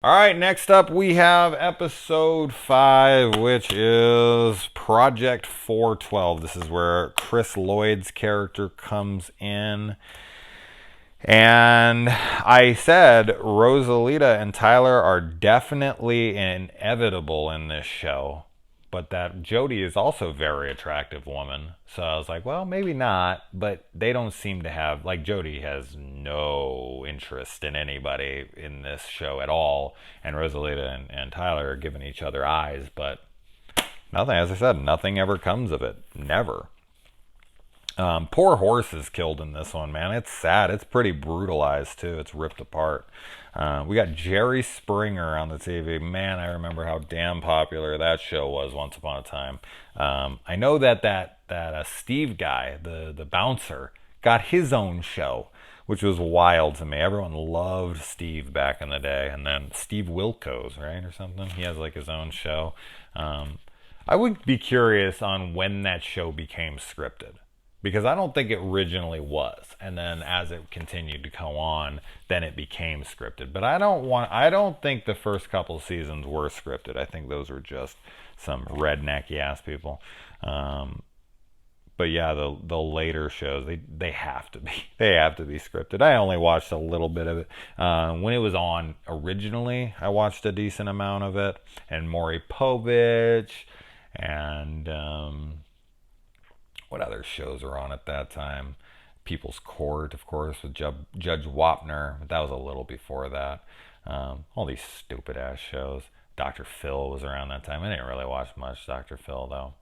All right, next up we have episode 5, which is Project 412. This is where Chris Lloyd's character comes in. And I said Rosalita and Tyler are definitely inevitable in this show, but that Jodie is also a very attractive woman. So I was like, well, maybe not, but they don't seem to have, like, Jodie has no interest in anybody in this show at all, and Rosalita and Tyler are giving each other eyes, but nothing, as I said, nothing ever comes of it. Never. Poor horse is killed in this one, man. It's sad. It's pretty brutalized, too. It's ripped apart. We got Jerry Springer on the TV. Man, I remember how damn popular that show was once upon a time. I know that Steve guy, the bouncer, got his own show, which was wild to me. Everyone loved Steve back in the day. And then Steve Wilkos, right, or something? He has, like, his own show. I would be curious on when that show became scripted, because I don't think it originally was, and then as it continued to go on, then it became scripted. But I don't think the first couple seasons were scripted. I think those were just some rednecky ass people. But yeah, the later shows, they have to be scripted. I only watched a little bit of it when it was on originally. I watched a decent amount of it, and Maury Povich, and what other shows were on at that time? People's Court, of course, with Judge Wapner. But that was a little before that. All these stupid ass shows. Dr. Phil was around that time. I didn't really watch much Dr. Phil though.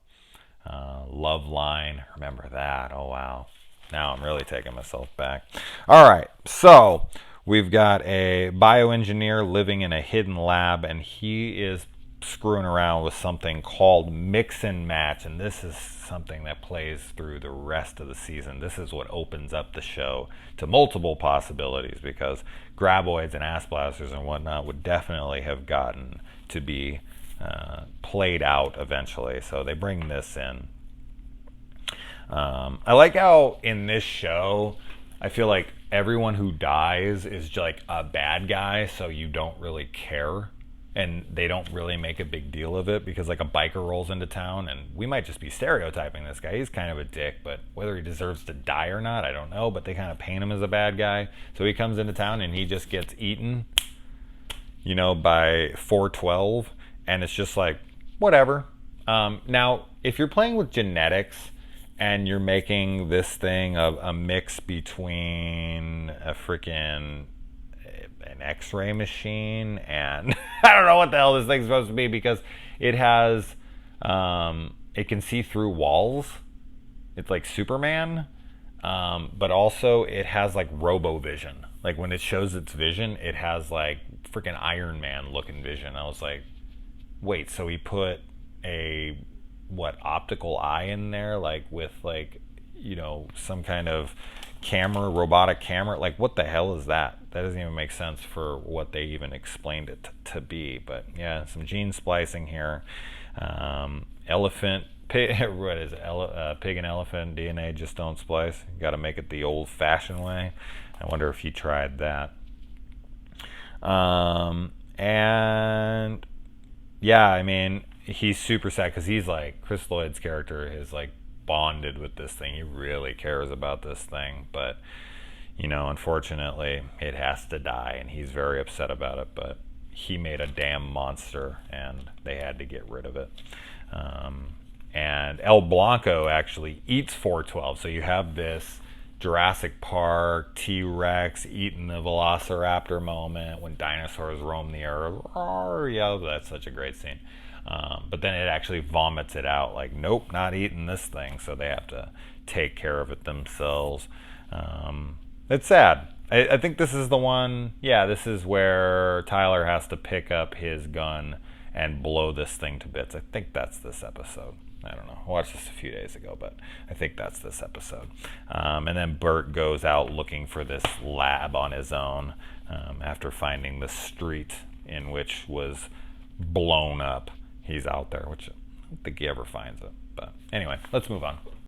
Loveline, remember that? Oh wow. Now I'm really taking myself back. All right, so we've got a bioengineer living in a hidden lab, and he is screwing around with something called mix and match, and this is something that plays through the rest of the season. This is what opens up the show to multiple possibilities, because graboids and ass blasters and whatnot would definitely have gotten to be played out eventually, so they bring this in. I like how in this show I feel like everyone who dies is like a bad guy, so you don't really care. And they don't really make a big deal of it, because like a biker rolls into town, and we might just be stereotyping this guy. He's kind of a dick, but whether he deserves to die or not, I don't know. But they kind of paint him as a bad guy. So he comes into town and he just gets eaten, by 412. And it's just like, whatever. Now, if you're playing with genetics and you're making this thing a mix between a freaking an X-ray machine and I don't know what the hell this thing's supposed to be, because it has it can see through walls. It's like Superman, but also it has like robo vision. Like when it shows its vision, it has like freaking Iron Man looking vision. I was like, wait, so he put a optical eye in there, like with like some kind of camera, robotic camera? Like what the hell is that? That doesn't even make sense for what they even explained it to be. But yeah, some gene splicing here. Pig and elephant DNA just don't splice. You got to make it the old-fashioned way. I wonder if he tried that. And yeah, I mean, he's super sad because he's like, Chris Lloyd's character is like bonded with this thing. He really cares about this thing, but unfortunately it has to die, and he's very upset about it. But he made a damn monster and they had to get rid of it. And El Blanco actually eats 412, so you have this Jurassic Park T-Rex eating the Velociraptor moment when dinosaurs roam the earth. Yeah, that's such a great scene. But then it actually vomits it out, like, nope, not eating this thing. So they have to take care of it themselves. It's sad. I think this is the one. Yeah, this is where Tyler has to pick up his gun and blow this thing to bits. I think that's this episode. I don't know. I watched this a few days ago, but I think that's this episode. And then Bert goes out looking for this lab on his own after finding the street in which was blown up. He's out there, which I don't think he ever finds it. But anyway, let's move on.